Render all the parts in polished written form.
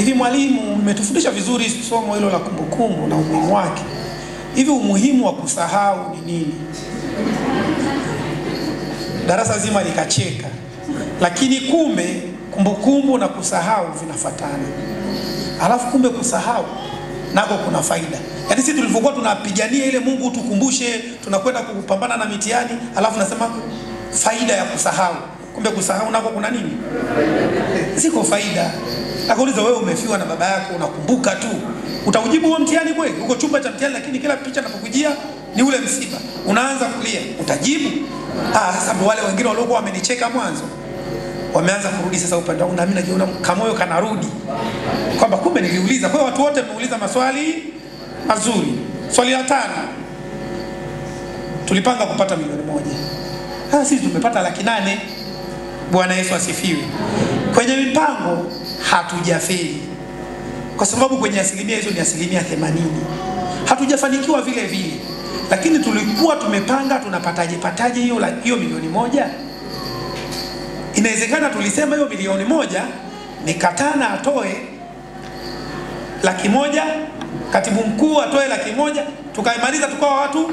Hivi mwalimu, umetufundisha vizuri somo hilo la kumbukumbu na umuhimu wake. Hivi umuhimu wa kusahau ni nini? Darasa zima likacheka. Lakini kumbe kumbukumbu na kusahau vinafuatana. Alafu kumbe kusahau nako kuna faida. Yaani sisi tulivyokuwa tunapigania ile Mungu tukumbushe, tunakwenda kupambana na mitihani, alafu nasema faida ya kusahau. Kumbe kusahau nako kuna nini? Ziko faida. Akauliza, wewe umefiwa na baba yako, unakumbuka tu, utaujibu huo mtihani kweli? Uko chumba cha mtihani, lakini kila picha inapokujia ni ule msiba, unaanza kulia, utajibu? Sasa wale wengine waliokuwa wamenicheka mwanzo wameanza kurudi sasa upande wangu, na mimi najiona kamoyo kanarudi kwamba kumbe niliuliza. Kwa watu wote mmeuliza maswali mazuri. Swali la 5, tulipanga kupata milioni 1. Sisi tumepata 800,000. Bwana Yesu asifiwe. Kwenye mipango hatujafeli, kwa sababu kwenye asilimia hizo ni asilimia 80. Hatujafanikiwa vile vile, lakini tulikuwa tumepanga tunapataje hiyo milioni 1. Inawezekana tulisema hiyo milioni 1 ni Katana atoe 100,000, katibu mkuu atoe 100,000, tukaimaliza tukawa watu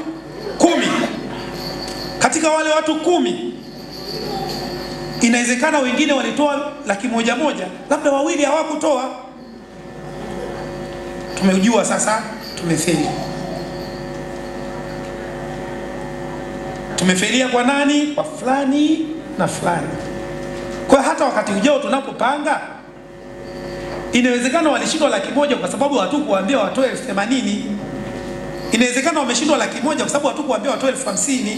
10. Katika wale watu 10 inawezekana wengine walitoa 100,000, labda 2 hawakutoa. Tumejua sasa tumefeli. Tumefelia kwa nani? Kwa fulani na fulani. Kwa hata wakati ujao tunapopanga, inawezekana walishindwa 100,000 kwa sababu hatukuambia watoe 80,000. Inawezekana wameshindwa 100,000 kwa sababu hatukuambia watoe 50,000.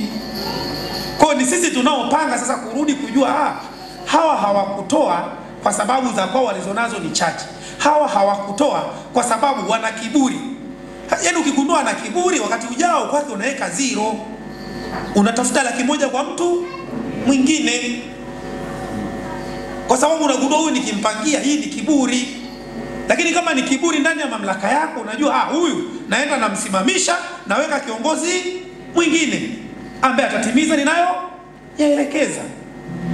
Kwa ni sisi tunaopanga sasa kurudi kujua hawa hawakutoa kwa sababu za kwao walizonazo ni chache. Hawa hawakutoa kwa sababu wana kiburi. Yaani ukigundua ana kiburi, wakati ujao kwake unaweka 0. Unatafuta 100,000 kwa mtu mwingine, kwa sababu unagundua huyu nikimpangia hii ni kiburi. Lakini kama ni kiburi ndani ya mamlaka yako, unajua huyu naenda namsimamisha, naweka kiongozi mwingine ambaye atatimiza ninayo yaelekeza.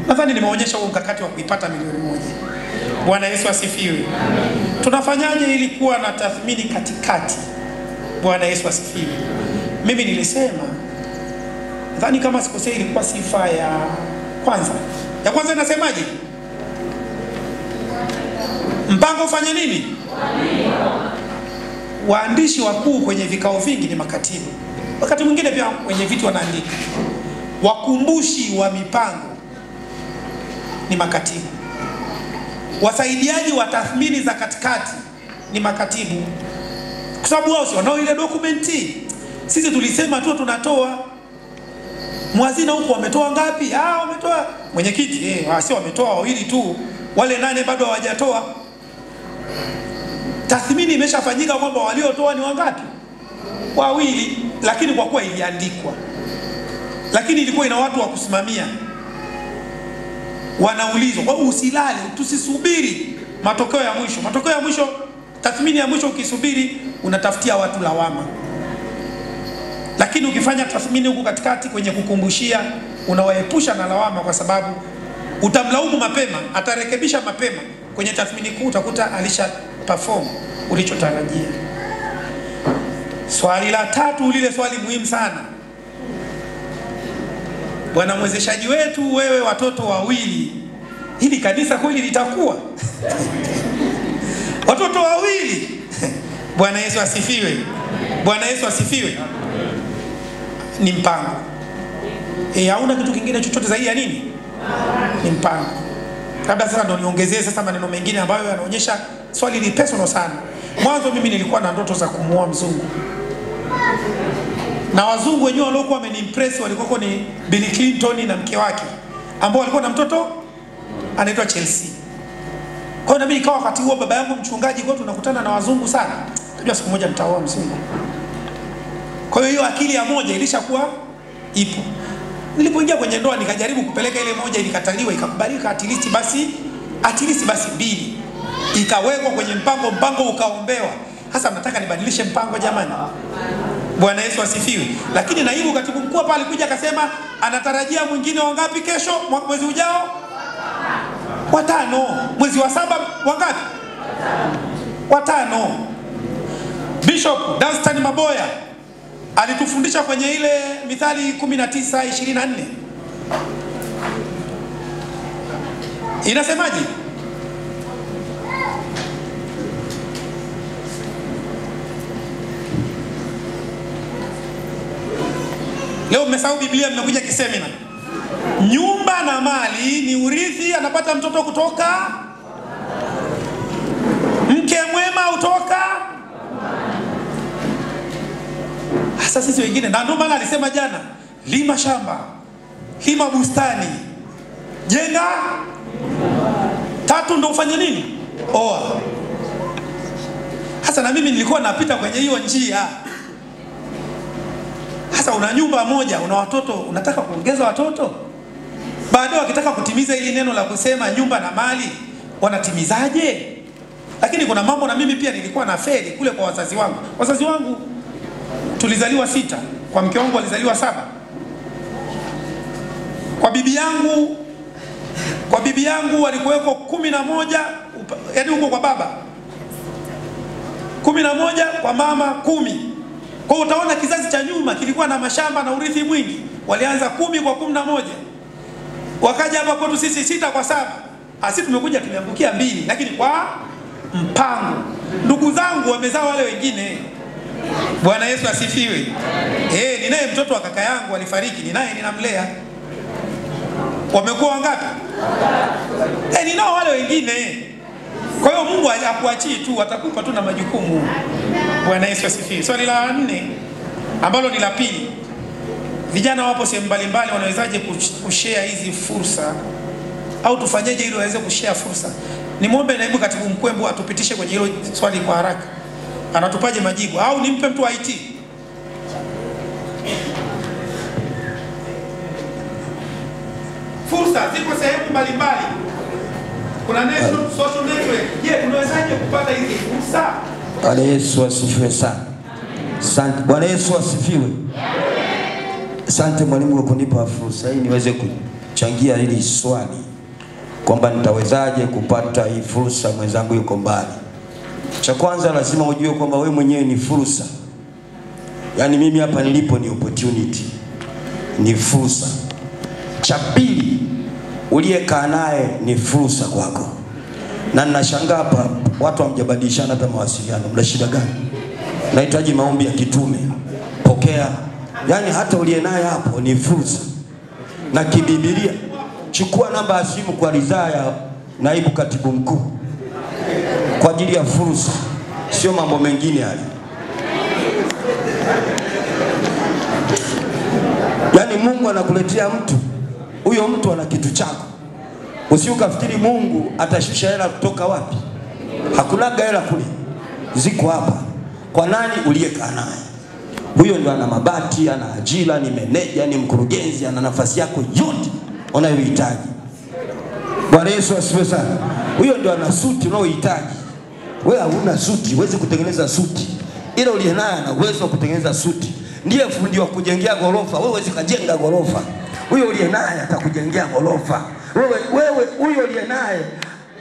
Nadhani nimeonyesha huo mkakati wa kuipata milioni 1. Bwana Yesu asifiwe. Tunafanyaje ili kuwa na tathmini katikati? Bwana Yesu asifiwe. Mimi nilisema, nadhani kama sikosei, ilikuwa sifa ya kwanza. Ya kwanza inasemaje? Mpango ufanye nini? Waandishi wakuu kwenye vikao vingi ni makatibu. Wakati mwingine pia wenye vitu wanaandika. Wakumbushi wa mipango ni makatibu. Wasaidiaji wa tathmini za katikati ni makatibu, kwa sababu wao wanao ile dokumenti. Sisi tulisema tu tunatoa. Mwazina huko wametoa ngapi? Wametoa. Mwenyekiti sio wametoa 2 tu, wale 8 bado hawajatoa. Tathmini imeshafanyika kwamba waliotoa ni wangapi? 2, lakini kwa kuwa iliandikwa, lakini ilikuwa ina watu wa kusimamia, wanaulizwa. Kwa hiyo usilale, tusisubiri matokeo ya mwisho. Matokeo ya mwisho, tathmini ya mwisho ukisubiri, unatafutia watu lawama. Lakini ukifanya tathmini huku katikati kwenye kukumbushia, unawaepusha na lawama, kwa sababu utamlaumu mapema, atarekebisha mapema. Kwenye tathmini kuu utakuta alisha perform ulichotarajia. Swali la 3, lile swali muhimu sana. Bwana mwezeshaji wetu, wewe watoto 2, hili kanisa kweli litakuwa? Watoto 2. Bwana Yesu asifiwe. Bwana Yesu asifiwe. Ni mpango. Hauna kitu kingine chochote zaidi ya nini? Ni mpango. Labda sasa ndo niongezee sasa maneno mengine ambayo yanaonyesha swali ni personal sana. Mwanzo mimi nilikuwa na ndoto za kumuoa mzungu. Na wazungu wenyewe waliokuwa wameniimpress walikuwa ni Bill Clinton na mke wake, ambao walikuwa na mtoto anaitwa Chelsea. Kwa hiyo mimi nikawa wakati huo baba yangu mchungaji, kwa tunakutana na wazungu sana. Tunajua siku moja nitaoa mzungu. Kwa hiyo akili ya moja ilishakuwa ipo. Nilipoingia kwenye ndoa nikajaribu kupeleka ile moja, ilikataliwa, ikakubalika at least basi 2. Ikawekwa kwenye mpango ukaombewa. Sasa nataka nibadilishe mpango jamani. Bwana Yesu asifiwe. Lakini naibu katibu mkuu pale alikuja akasema anatarajia mwingine wangapi kesho, mwezi ujao? 5. Mwezi wa 7 wangapi? watano. Bishop Dunstan Maboya alitufundisha kwenye ile Mithali 19:24. Inasemaje? Leo mmesahau Biblia, mmekuja kisemina. Nyumba na mali ni urithi, anapata mtoto kutoka, mke mwema utoka. Sasa sisi wengine, na ndio maana alisema jana, lima shamba, lima bustani, jenga. Tatu ndio ufanye nini? Oa. Sasa na mimi nilikuwa napita kwenye hiyo njia. Sasa una nyumba moja, una watoto, unataka kuongeza watoto. Baadaye wakitaka kutimiza ili neno la kusema nyumba na mali, wanatimizaje? Lakini kuna mambo na mimi pia nilikuwa na feli kule kwa wazazi wangu. Wazazi wangu tulizaliwa 6, kwa mke wangu alizaliwa 7. Kwa bibi yangu walikuweko 11, yaani huko kwa baba 11, kwa mama 10. Kwa hiyo utaona kizazi cha nyuma kilikuwa na mashamba na urithi mwingi. Walianza 10 kwa 11. Wakaja hapa kwetu sisi 6 kwa 7. Asi tumekuja tumeangukia 2, lakini kwa mpango. Ndugu zangu wamezaa wale wengine. Bwana Yesu asifiwe. Ninaye mtoto wa kaka yangu alifariki, ninaye ninamlea. Wamekuwa wangapi? Ninao wale wengine. Kwa hiyo Mungu hakuachii tu, atakupa tu na majukumu. Bwana Yesu asifiwe. Swali la 4 ambalo ni la pili. Vijana wapo sehemu mbalimbali, wanawezaje kushare hizi fursa? Au tufanyeje ili waweze kushare fursa? Nimwombe naibu katibu mkuu atupitishe kwenye hilo swali kwa haraka. Anatupaje majibu au nimpe mtu wa IT? Fursa ziko sehemu mbalimbali. Kuna social network. Je, tunawezaje kupata hizi fursa? Bwana Yesu asifiwe sana. Asante. Bwana Yesu asifiwe. Asante mwalimu kwa kunipa fursa hii niweze kuchangia hili swali kwamba nitawezaje kupata hii fursa, mwenzangu yuko mbali. Cha kwanza lazima ujue kwamba wewe mwenyewe ni fursa. Yaani mimi hapa nilipo ni opportunity. Ni fursa. Cha pili, uliyekaa naye ni fursa kwako. Na ninashangaa hapa watu hamjabadilishana hata mawasiliano. Mna shida gani? Nahitaji maombi ya kitume. Pokea. Yaani hata uliye naye hapo ni fursa. Na kibibilia, chukua namba ya simu kwa ridhaa ya naibu katibu mkuu kwa ajili ya fursa, sio mambo mengine haya. Yaani Mungu anakuletea mtu, huyo mtu ana kitu chako. Usiukafikiri Mungu atashusha hela kutoka wapi. Hakunaga hela kule, ziko hapa. Kwa nani? Uliyekaa naye. Huyo ndo ana mabati, ana ajira, ni meneja, ni mkurugenzi, ana nafasi yako yote unayohitaji. Bwana Yesu asifiwe sana. Huyo ndo ana suti unayohitaji. Wewe huna suti, huwezi kutengeneza suti. Ila uliye naye ana uwezo wa kutengeneza suti. Ndiye fundi wa kujengea gorofa, wewe huwezi kujenga gorofa. Huyo uliye naye atakujengea gorofa. Wewe huyo uliye naye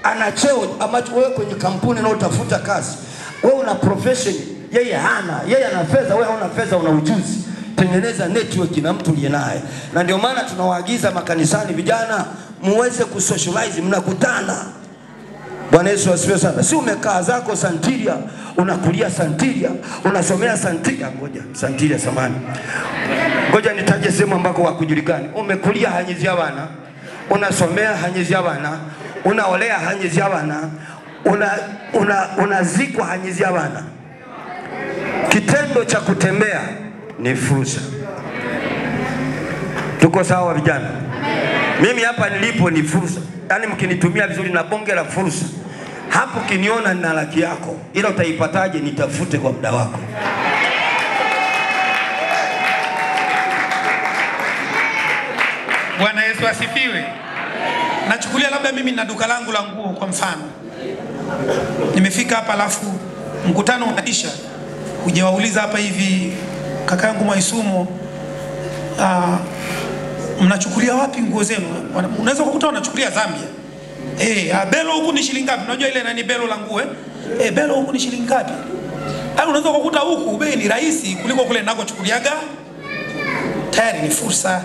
ana cheo ambacho wewe kwenye kampuni unaotafuta kazi. Wewe una profession, yeye hana. Yeye ana fedha, wewe huna fedha, una ujuzi. Tengeneza network na mtu uliye naye. Na ndio maana tunawaagiza makanisani vijana muweze kusocialize, mnakutana. Bwana Yesu asifiwe sana. Si umekaa zako Santiria, unakulia Santiria, unasomea Santiria, Santiria samani. Ngoja nitaje sehemu ambako wakujulikani. Umekulia Hanyizi Abana, unasomea Hanyizi Abana, unaolea Hanyizi Abana, unazikwa Hanyizi Abana. Kitendo cha kutembea ni fursa. Tuko sawa vijana? Mimi hapa nilipo ni fursa. Yaani mkinitumia vizuri na bonge la fursa. Hapo kiniona nina laki yako. Ila utaipataje? Nitafute kwa muda wako. Bwana Yesu asifiwe. Nachukulia labda mimi nina duka langu la nguo kwa mfano. Nimefika hapa alafu mkutano unaisha. Hujawauliza hapa hivi kaka yangu Mwaisumo, mnachukulia wapi nguo zenu? Unaweza kukuta wanachukulia Zambia. Belo huku ni shilingi ngapi? Unajua ile nani belo la nguo belo huku ni shilingi ngapi? Au unaweza kukuta huku bei ni rahisi kuliko kule ninakochukuliaga. Tayari ni fursa.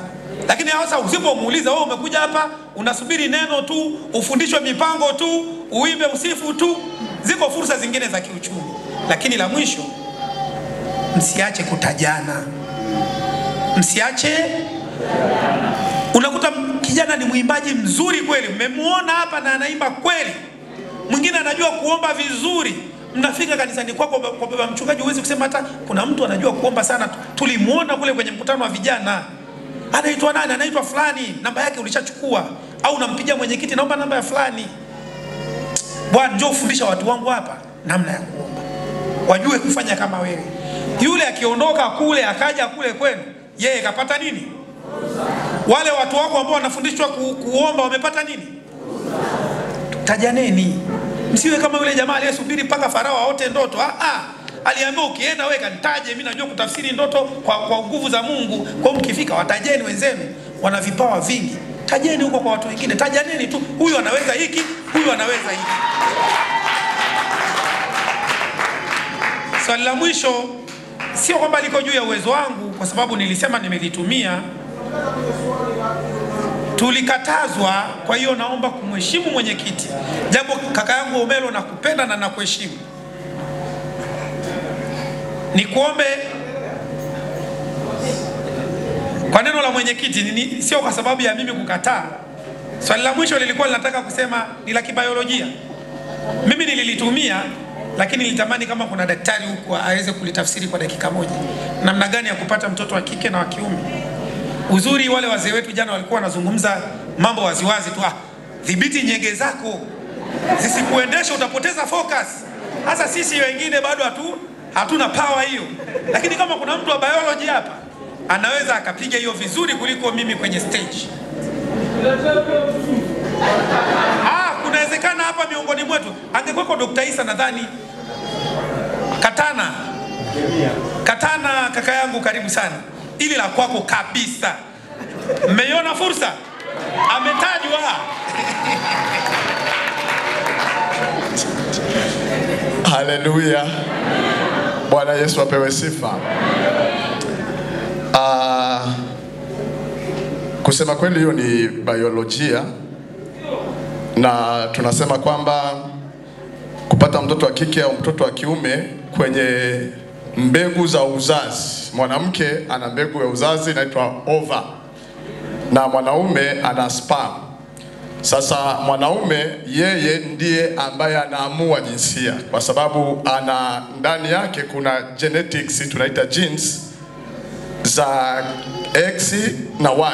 Lakini sasa usipomuuliza, wewe umekuja hapa unasubiri neno tu, ufundishwe mipango tu, uimbe usifu tu. Ziko fursa zingine za kiuchumi. Lakini la mwisho, msiache kutajana. Msiache. Unakuta kijana ni mwimbaji mzuri kweli, mmemuona hapa na anaimba kweli. Mwingine anajua kuomba vizuri. Mnafika kanisani kwako kwa baba mchungaji, huwezi kusema hata kuna mtu anajua kuomba sana. Tulimuona kule kwenye mkutano wa vijana. Anaitwa nani? Anaitwa fulani. Namba yake ulishachukua au unampigia mwenyekiti, naomba namba ya fulani. Bwana, njoo ufundisha watu wangu hapa namna ya kuomba. Wajue kufanya kama wewe. Yule akiondoka kule akaja kule kwenu, yeye kapata nini? Wale watu wako ambao wanafundishwa kuomba wamepata nini? Tajaneni. Msiwe kama yule jamaa aliyesubiri mpaka Farao aote ndoto. Aliambiwa ukienda wewe kanitaje, mimi najua kutafsiri ndoto kwa nguvu za Mungu. Kwa mkifika watajeni wenzenu, wana vipawa vingi. Tajeni huko kwa watu wengine, tajaneni tu. Huyu anaweza hiki, huyu anaweza hiki. Swali la mwisho, sio kwamba liko juu ya uwezo wangu, kwa sababu nilisema nimelitumia. Tulikatazwa, kwa hiyo naomba kumheshimu mwenyekiti. Jambo kaka yangu Omelo, nakupenda na nakuheshimu. Nikuombe kwa neno la mwenyekiti, sio kwa sababu ya mimi kukataa. Swali la mwisho lilikuwa linataka kusema ni la kibiolojia. Mimi nililitumia, lakini nilitamani kama kuna daktari huko aweze kulitafsiri kwa dakika moja. Namna gani ya kupata mtoto wa kike na wa kiume. Uzuri wale wazee wetu jana walikuwa wanazungumza mambo waziwazi tu. Dhibiti nyenge zako zisikuendesha, utapoteza focus. Hasa sisi wengine bado hatuna power hiyo. Lakini kama kuna mtu wa biology hapa, anaweza akapiga hiyo vizuri kuliko mimi kwenye stage. Kunawezekana hapa miongoni mwetu angekuwa Dr. Isa, nadhani Katana kaka yangu, karibu sana. Ili la kwako kabisa. Mmeiona fursa? Ametajwa. Haleluya. Bwana Yesu apewe sifa. Kusema kweli hiyo ni biolojia, na tunasema kwamba kupata mtoto wa kike au mtoto wa kiume kwenye mbegu za uzazi. Mwanamke ana mbegu ya uzazi inaitwa ova, na mwanaume ana sperm. Sasa mwanaume yeye ndiye ambaye anaamua jinsia, kwa sababu ana ndani yake kuna genetics, tunaita genes za X na Y.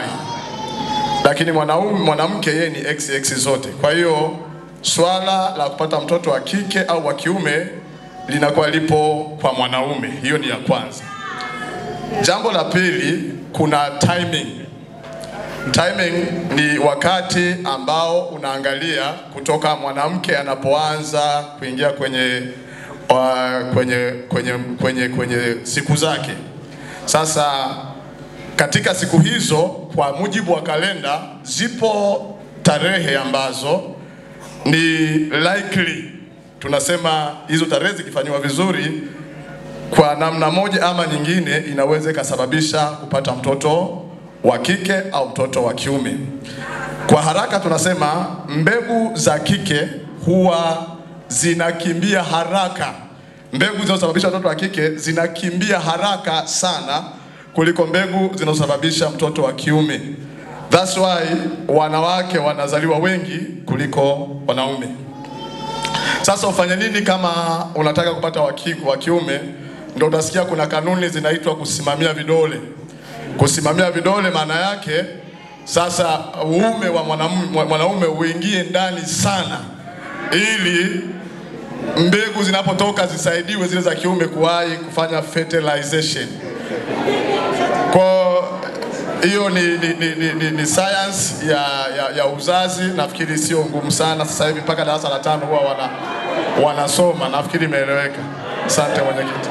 Lakini mwanamke yeye ni XX zote. Kwa hiyo swala la kupata mtoto wa kike au wa kiume linakuwa lipo kwa mwanaume. Hiyo ni ya kwanza. Jambo la pili, kuna timing. Timing ni wakati ambao unaangalia kutoka mwanamke anapoanza kuingia kwenye siku zake. Sasa katika siku hizo, kwa mujibu wa kalenda, zipo tarehe ambazo ni likely, tunasema hizo tarehe zikifanywa vizuri kwa namna moja ama nyingine inaweza kusababisha kupata mtoto wa kike au mtoto wa kiume. Kwa haraka tunasema mbegu za kike huwa zinakimbia haraka. Mbegu zinazosababisha mtoto wa kike zinakimbia haraka sana kuliko mbegu zinazosababisha mtoto wa kiume. That's why wanawake wanazaliwa wengi kuliko wanaume. Sasa ufanye nini kama unataka kupata wa kiume? Ndio utasikia kuna kanuni zinaitwa kusimamia vidole. Kusimamia vidole maana yake sasa uume wa mwanaume uingie ndani sana, ili mbegu zinapotoka zisaidiwe zile za kiume kuwahi kufanya fertilization. Kwa hiyo ni science ya uzazi. Nafikiri sio ngumu sana. Sasa hivi mpaka darasa la 5 huwa wanasoma. Nafikiri imeeleweka. Asante mwenyekiti.